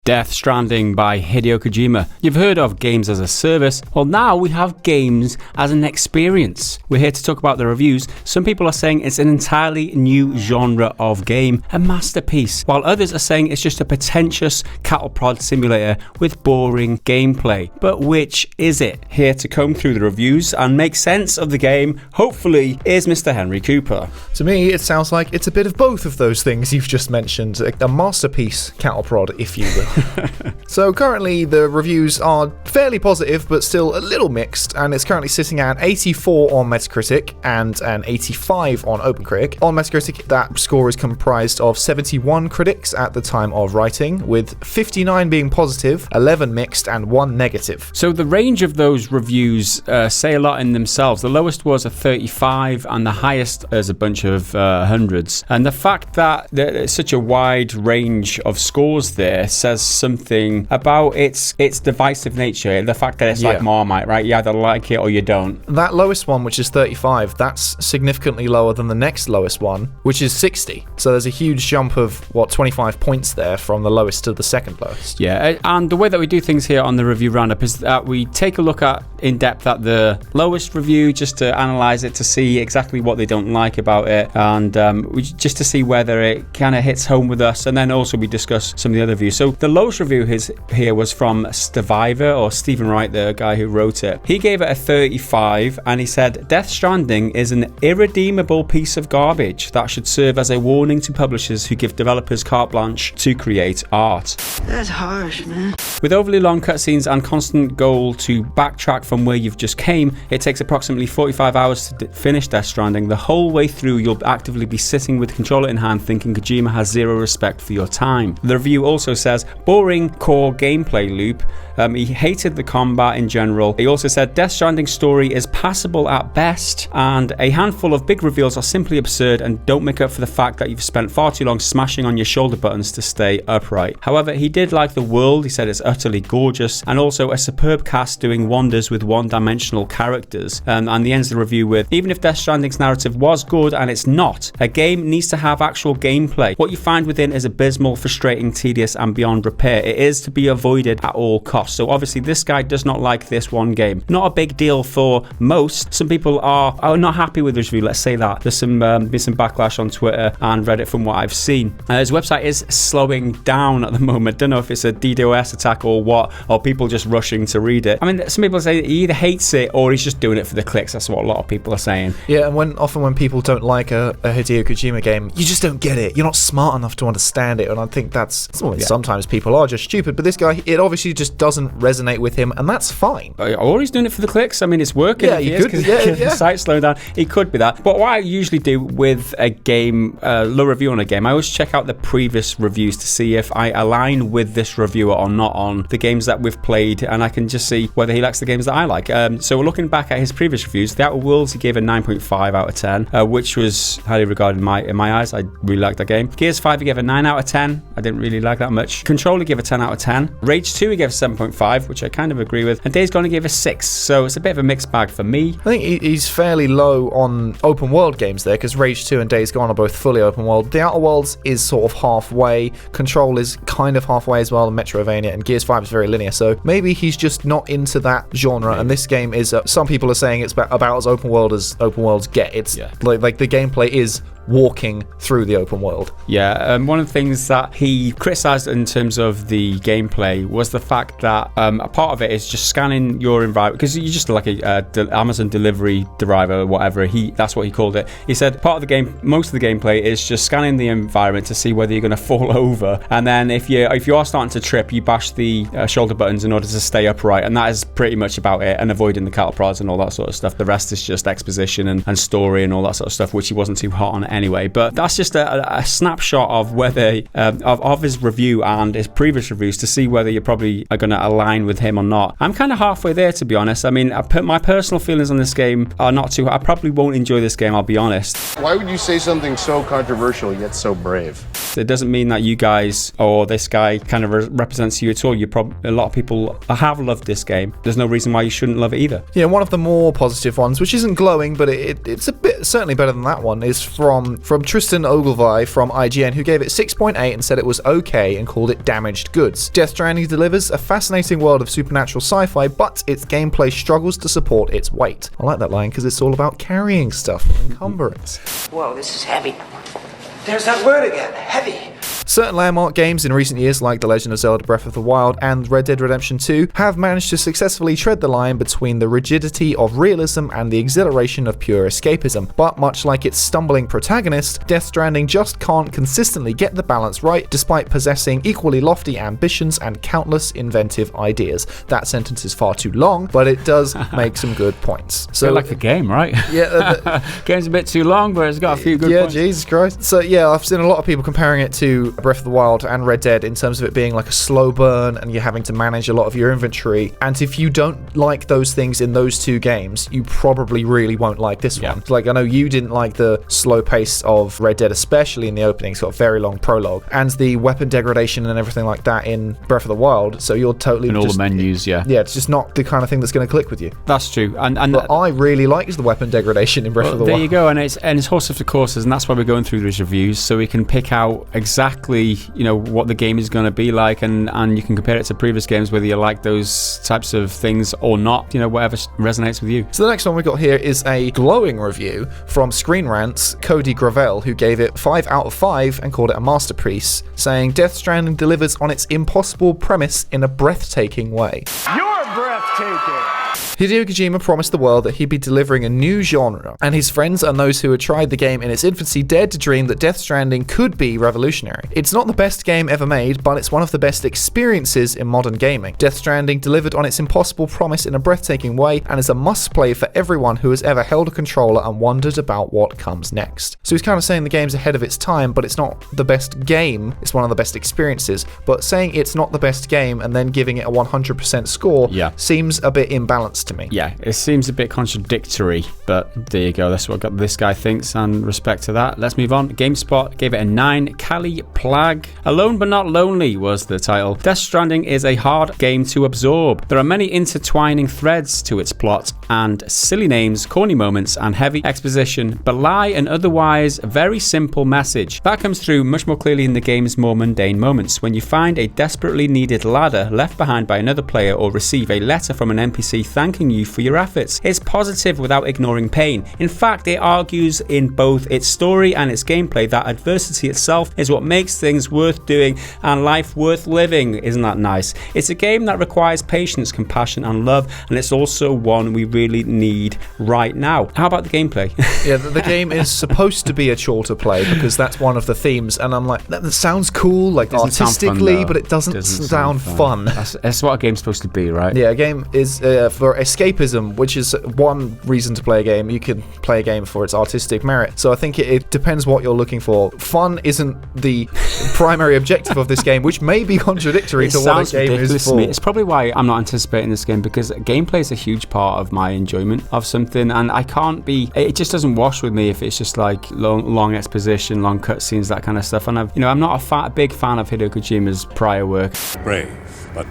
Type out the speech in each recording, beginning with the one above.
Death Stranding by Hideo Kojima. You've heard of games as a service. Well, now we have games as an experience. We're here to talk about the reviews. Some people are saying it's an entirely new genre of game, a masterpiece, while others are saying it's just a pretentious cattle prod simulator with boring gameplay. But which is it? Here to comb through the reviews and make sense of the game, hopefully, is Mr. Henry Cooper. To me, it sounds like it's a bit of both of those things you've just mentioned. A masterpiece cattle prod, if you will. So currently the reviews are fairly positive but still a little mixed, and it's currently sitting at 84 on Metacritic and an 85 on OpenCritic. On Metacritic, that score is comprised of 71 critics at the time of writing, with 59 being positive, 11 mixed and 1 negative. So the range of those reviews say a lot in themselves. The lowest was a 35 and the highest is a bunch of hundreds. And the fact that there's such a wide range of scores there says something about its divisive nature. The fact that it's like Marmite, right? You either like it or you don't. That lowest one, which is 35, that's significantly lower than the next lowest one, which is 60. So there's a huge jump of, 25 points there from the lowest to the second lowest. Yeah, and the way that we do things here on the review roundup is that we take a look at in depth at the lowest review just to analyze it, to see exactly what they don't like about it, and just to see whether it kind of hits home with us, and then also we discuss some of the other reviews. So the lowest review here was from Stevivor, or Stephen Wright, the guy who wrote it. He gave it a 35 and he said, Death Stranding is an irredeemable piece of garbage that should serve as a warning to publishers who give developers carte blanche to create art. That's harsh, man. With overly long cutscenes and constant goal to backtrack from where you've just came, it takes approximately 45 hours to finish Death Stranding. The whole way through, you'll actively be sitting with the controller in hand thinking Kojima has zero respect for your time. The review also says, boring core gameplay loop. He hated the combat in general. He also said Death Stranding's story is passable at best, and a handful of big reveals are simply absurd and don't make up for the fact that you've spent far too long smashing on your shoulder buttons to stay upright. However, he did like the world. He said it's utterly gorgeous, and also a superb cast doing wonders with one-dimensional characters. And he ends the review with, even if Death Stranding's narrative was good, and it's not, a game needs to have actual gameplay. What you find within is abysmal, frustrating, tedious, and beyond repair. It is to be avoided at all costs. So obviously this guy does not like this one game. Not a big deal for most. Some people are not happy with this review, let's say that. There's some backlash on Twitter and Reddit from what I've seen. His website is slowing down at the moment. Don't know if it's a DDoS attack or what, or people just rushing to read it. I mean, some people say he either hates it or he's just doing it for the clicks. That's what a lot of people are saying. Yeah, and often when people don't like a Hideo Kojima game, you just don't get it. You're not smart enough to understand it, and I think sometimes people are just stupid, but this guy, it obviously just doesn't resonate with him, and that's fine. Or he's doing it for the clicks. I mean, it's working. Yeah, you could. The site's slowing down. It could be that. But what I usually do with a game, low review on a game, I always check out the previous reviews to see if I align with this reviewer or not on the games that we've played, and I can just see whether he likes the games that I like. So looking back at his previous reviews, The Outer Worlds, he gave a 9.5 out of 10, which was highly regarded in my eyes. I really liked that game. Gears 5, he gave a 9 out of 10. I didn't really like that much. Control, he gave a 10 out of 10. Rage 2, he gave a 7.5, which I kind of agree with. And Days Gone, he gave a 6. So it's a bit of a mixed bag for me. I think he's fairly low on open world games there, because Rage 2 and Days Gone are both fully open world. The Outer Worlds is sort of halfway. Control is kind of halfway as well, and Metrovania, and Gears 5 is very linear. So maybe he's just not into that genre, and this game is, some people are saying it's about as open world as open worlds get. It's like the gameplay is walking through the open world. Yeah, one of the things that he criticised in terms of the gameplay was the fact that a part of it is just scanning your environment, because you're just like a Amazon delivery driver or whatever, that's what he called it. He said part of the game, most of the gameplay is just scanning the environment to see whether you're going to fall over, and then if you are starting to trip, you bash the shoulder buttons in order to stay upright, and that is pretty much about it, and avoiding the cattle prods and all that sort of stuff. The rest is just exposition and story and all that sort of stuff, which he wasn't too hot on anyway. But that's just a snapshot of whether of his review and his previous reviews to see whether you probably are going to align with him or not. I'm kind of halfway there, to be honest. I mean, my personal feelings on this game are not too. I probably won't enjoy this game, I'll be honest. Why would you say something so controversial yet so brave? It doesn't mean that you guys or this guy kind of represents you at all. A lot of people have loved this game. There's no reason why you shouldn't love it either. Yeah, one of the more positive ones, which isn't glowing, but it's a bit certainly better than that one, is from from Tristan Ogilvy from IGN, who gave it 6.8 and said it was okay and called it damaged goods. Death Stranding delivers a fascinating world of supernatural sci-fi, but its gameplay struggles to support its weight. I like that line because it's all about carrying stuff and encumbrance. Whoa, this is heavy. There's that word again, heavy. Certain landmark games in recent years, like The Legend of Zelda Breath of the Wild and Red Dead Redemption 2, have managed to successfully tread the line between the rigidity of realism and the exhilaration of pure escapism. But much like its stumbling protagonist, Death Stranding just can't consistently get the balance right, despite possessing equally lofty ambitions and countless inventive ideas. That sentence is far too long, but it does make some good points. So like a game, right? Yeah, game's a bit too long, but it's got a few good points. Yeah, Jesus Christ. So yeah, I've seen a lot of people comparing it to Breath of the Wild and Red Dead in terms of it being like a slow burn and you're having to manage a lot of your inventory. And if you don't like those things in those two games, you probably really won't like this one. Like, I know you didn't like the slow pace of Red Dead, especially in the opening. It's got a very long prologue, and the weapon degradation and everything like that in Breath of the Wild. So you're totally in all the menus, yeah, it's just not the kind of thing that's going to click with you. That's true. But I really liked the weapon degradation in Breath of the Wild. There you go, and it's horses for courses, and that's why we're going through these reviews, so we can pick out exactly what the game is going to be like, and you can compare it to previous games, whether you like those types of things or not, whatever resonates with you. So the next one we got here is a glowing review from Screen Rant's Cody Gravel, who gave it 5 out of 5 and called it a masterpiece, saying Death Stranding delivers on its impossible premise in a breathtaking way. You're breathtaking! Hideo Kojima promised the world that he'd be delivering a new genre, and his friends and those who had tried the game in its infancy dared to dream that Death Stranding could be revolutionary. It's not the best game ever made, but it's one of the best experiences in modern gaming. Death Stranding delivered on its impossible promise in a breathtaking way, and is a must-play for everyone who has ever held a controller and wondered about what comes next. So he's kind of saying the game's ahead of its time, but it's not the best game, it's one of the best experiences. But saying it's not the best game and then giving it a 100% score seems a bit imbalanced to me. Yeah, it seems a bit contradictory, but there you go. That's what this guy thinks, and respect to that. Let's move on. GameSpot gave it a 9. Cali Plag. Alone but Not Lonely was the title. Death Stranding is a hard game to absorb. There are many intertwining threads to its plot, and silly names, corny moments, and heavy exposition belie an otherwise very simple message. That comes through much more clearly in the game's more mundane moments, when you find a desperately needed ladder left behind by another player, or receive a letter from an NPC thanking you for your efforts. It's positive without ignoring pain. In fact, it argues in both its story and its gameplay that adversity itself is what makes things worth doing and life worth living. Isn't that nice? It's a game that requires patience, compassion, and love, and it's also one we really need right now. How about the gameplay? Yeah, the game is supposed to be a chore to play because that's one of the themes, and I'm like, that sounds cool, like artistically, but it doesn't sound fun. That's what a game's supposed to be, right? Yeah, a game is for escapism, which is one reason to play a game. You can play a game for its artistic merit. So I think it depends what you're looking for. Fun isn't the primary objective of this game, which may be contradictory to what a game is for. It's probably why I'm not anticipating this game, because gameplay is a huge part of my enjoyment of something, and it just doesn't wash with me if it's just like long exposition, long cutscenes, that kind of stuff. And I'm not a big fan of Hideo Kojima's prior work. Brave, but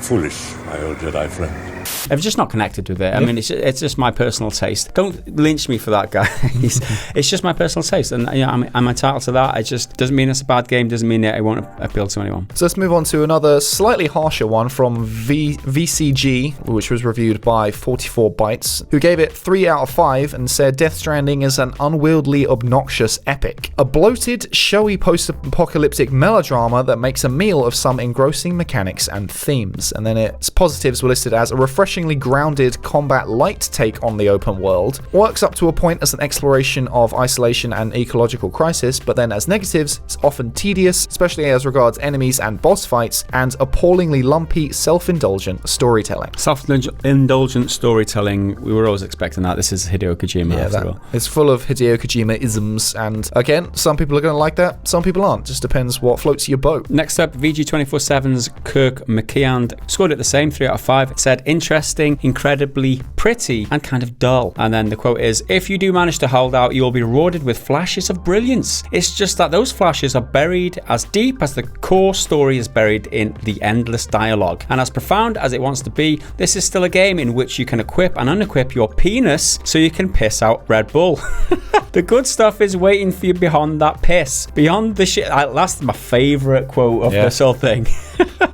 foolish, my old Jedi friend. I've just not connected with it. I mean, it's just my personal taste. Don't lynch me for that, guys. It's just my personal taste, and I'm entitled to that. It just doesn't mean it's a bad game. Doesn't mean that it won't appeal to anyone. So let's move on to another slightly harsher one from VCG, which was reviewed by 44 Bytes, who gave it 3 out of 5 and said Death Stranding is an unwieldy, obnoxious epic. A bloated, showy post-apocalyptic melodrama that makes a meal of some engrossing mechanics and themes. And then its positives were listed as a refreshingly grounded combat light take on the open world, works up to a point as an exploration of isolation and ecological crisis, but then as negatives, it's often tedious, especially as regards enemies and boss fights, and appallingly lumpy, self-indulgent storytelling. Self-indulgent storytelling, we were always expecting that. This is Hideo Kojima, after all. It's full of Hideo Kojima-isms, and again, some people are going to like that, some people aren't. Just depends what floats your boat. Next up, VG247's Kirk McKeand scored it the same, 3 out of 5. It said, interesting, incredibly pretty, and kind of dull. And then the quote is, if you do manage to hold out, you will be rewarded with flashes of brilliance. It's just that those flashes are buried as deep as the core story is buried in the endless dialogue. And as profound as it wants to be, this is still a game in which you can equip and unequip your penis so you can piss out Red Bull. The good stuff is waiting for you beyond that piss. Beyond the shit. That's my favourite quote of this whole thing.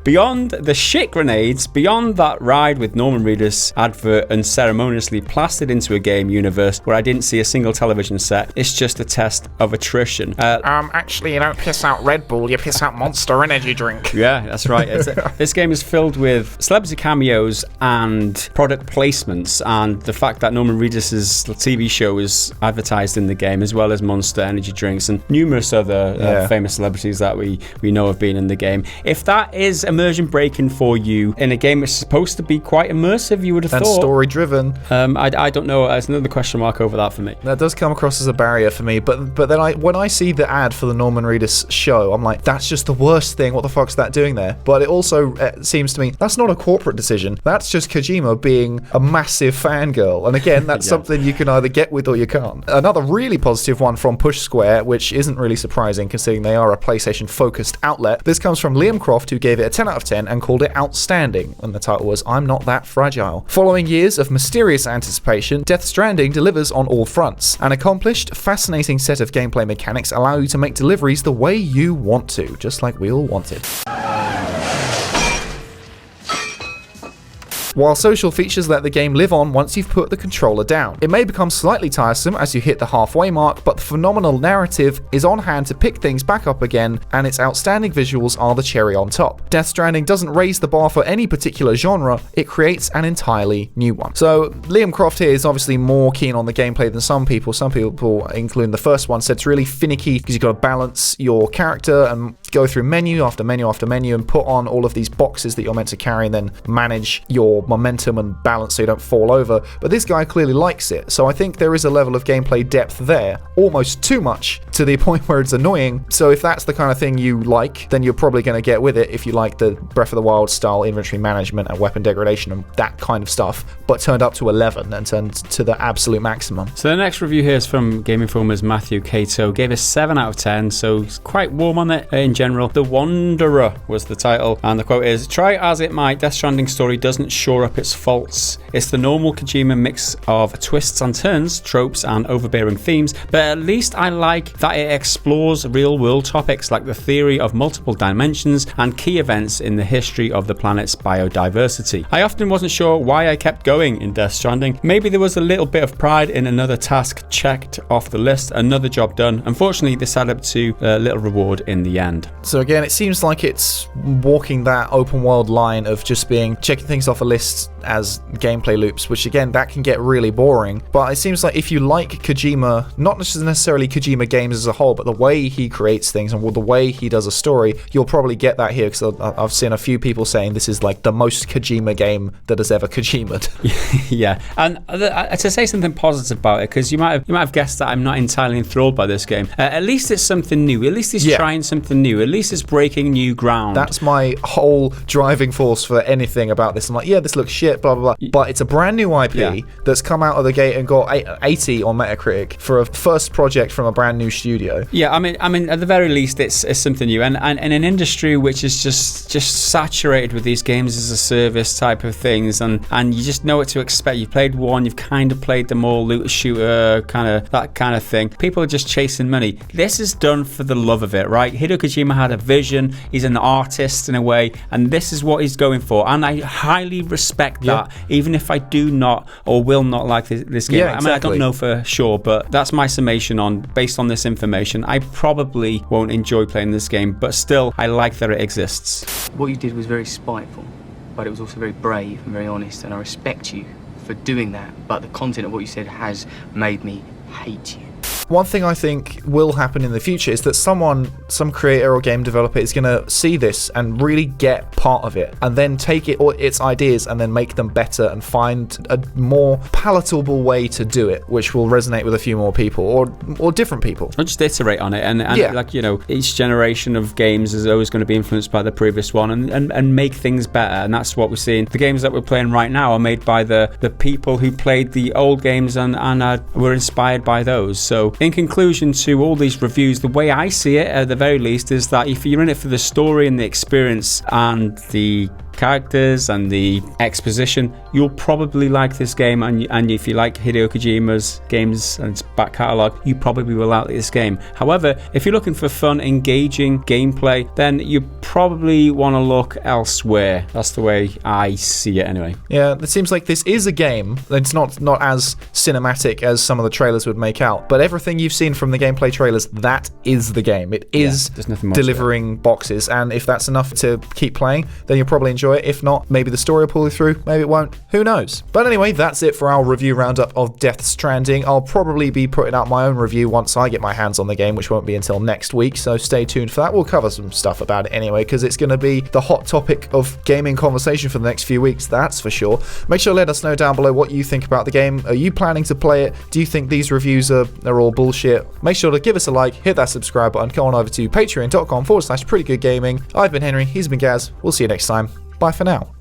Beyond the shit grenades, beyond that ride with Norman Reedus advert unceremoniously plastered into a game universe where I didn't see a single television set, it's just a test of attrition. Actually, you don't piss out Red Bull, you piss out Monster Energy drink. Yeah, that's right. This game is filled with celebrity cameos and product placements, and the fact that Norman Reedus' TV show is advertised in the game, as well as Monster Energy drinks and numerous other famous celebrities that we know have been in the game. If that is immersion breaking for you in a game that's supposed to be quite immersive, you would have thought. And story driven. I don't know. There's another question mark over that for me. That does come across as a barrier for me, but then when I see the ad for the Norman Reedus show, I'm like, that's just the worst thing. What the fuck's that doing there? But it also seems to me that's not a corporate decision. That's just Kojima being a massive fangirl. And again, that's something you can either get with or you can't. Another really positive one from Push Square, which isn't really surprising considering they are a PlayStation focused outlet. This comes from Liam Croft, who gave it a 10 out of 10 and called it outstanding, and the title was I'm Not That Fragile. Following years of mysterious anticipation, Death Stranding delivers on all fronts. An accomplished, fascinating set of gameplay mechanics allow you to make deliveries the way you want to, just like we all wanted. While social features let the game live on once you've put the controller down. It may become slightly tiresome as you hit the halfway mark, but the phenomenal narrative is on hand to pick things back up again, and its outstanding visuals are the cherry on top. Death Stranding doesn't raise the bar for any particular genre, it creates an entirely new one. So Liam Croft here is obviously more keen on the gameplay than some people. Some people, including the first one, said it's really finicky because you've got to balance your character and go through menu after menu after menu and put on all of these boxes that you're meant to carry and then manage your momentum and balance so you don't fall over. But this guy clearly likes it, so I think there is a level of gameplay depth there, almost too much to the point where it's annoying. So if that's the kind of thing you like, then you're probably going to get with it if you like the Breath of the Wild style inventory management and weapon degradation and that kind of stuff, but turned up to 11 and turned to the absolute maximum. So the next review here is from Game Informer's Matthew Cato. Gave it 7 out of 10, so it's quite warm on it in general. The Wanderer was the title, and the quote is, try as it might, Death Stranding story doesn't shore up its faults. It's the normal Kojima mix of twists and turns, tropes and overbearing themes, but at least I like that it explores real world topics like the theory of multiple dimensions and key events in the history of the planet's biodiversity. I often wasn't sure why I kept going in Death Stranding. Maybe there was a little bit of pride in another task checked off the list, another job done. Unfortunately, this added up to a little reward in the end. So again, it seems like it's walking that open world line of just being checking things off a list as gameplay loops, which again, that can get really boring. But it seems like if you like Kojima, not necessarily Kojima games as a whole, but the way he creates things and the way he does a story, you'll probably get that here, because I've seen a few people saying this is like the most Kojima game that has ever Kojima'd. Yeah, and to say something positive about it, because you might have guessed that I'm not entirely enthralled by this game. At least it's something new. At least he's trying something new. At least it's breaking new ground. That's my whole driving force for anything about this. I'm like, yeah, this looks shit, blah blah blah, but it's a brand new IP that's come out of the gate and got 80 on Metacritic for a first project from a brand new studio. Yeah, I mean, at the very least, it's something new, and in an industry which is just saturated with these games as a service type of things, and you just know what to expect. You've played one, you've kind of played them all, looter shooter, kind of that kind of thing. People are just chasing money. This is done for the love of it, right? Hideo Kojima had a vision. He's an artist in a way, and this is what he's going for, and I highly respect that, even if I do not or will not like this game. Yeah, exactly. I mean, I don't know for sure, but that's my summation based on this information. I probably won't enjoy playing this game, but still, I like that it exists. What you did was very spiteful, but it was also very brave and very honest, and I respect you for doing that, but the content of what you said has made me hate you. One thing I think will happen in the future is that some creator or game developer is going to see this and really get part of it, and then take it or its ideas and then make them better and find a more palatable way to do it, which will resonate with a few more people or different people. Or just iterate on it, and like, you know, each generation of games is always going to be influenced by the previous one, and make things better. And that's what we're seeing. The games that we're playing right now are made by the people who played the old games and were inspired by those. So in conclusion to all these reviews, the way I see it at the very least is that if you're in it for the story and the experience and the characters and the exposition, you'll probably like this game, and if you like Hideo Kojima's games and its back catalogue, you probably will like this game. However, if you're looking for fun, engaging gameplay, then you probably want to look elsewhere. That's the way I see it anyway. Yeah, it seems like this is a game. It's not as cinematic as some of the trailers would make out, but everything you've seen from the gameplay trailers, that is the game. It is delivering boxes, and if that's enough to keep playing, then you'll probably enjoy it. If not, maybe the story will pull you through, maybe it won't, who knows. But anyway, that's it for our review roundup of Death Stranding. I'll probably be putting out my own review once I get my hands on the game, which won't be until next week, so stay tuned for that. We'll cover some stuff about it anyway, because it's going to be the hot topic of gaming conversation for the next few weeks, that's for sure. Make sure to let us know down below what you think about the game. Are you planning to play it? Do you think these reviews are all bullshit? Make sure to give us a like, hit that subscribe button, go on over to patreon.com/prettygoodgaming. I've been Henry, he's been Gaz. We'll see you next time. Bye for now.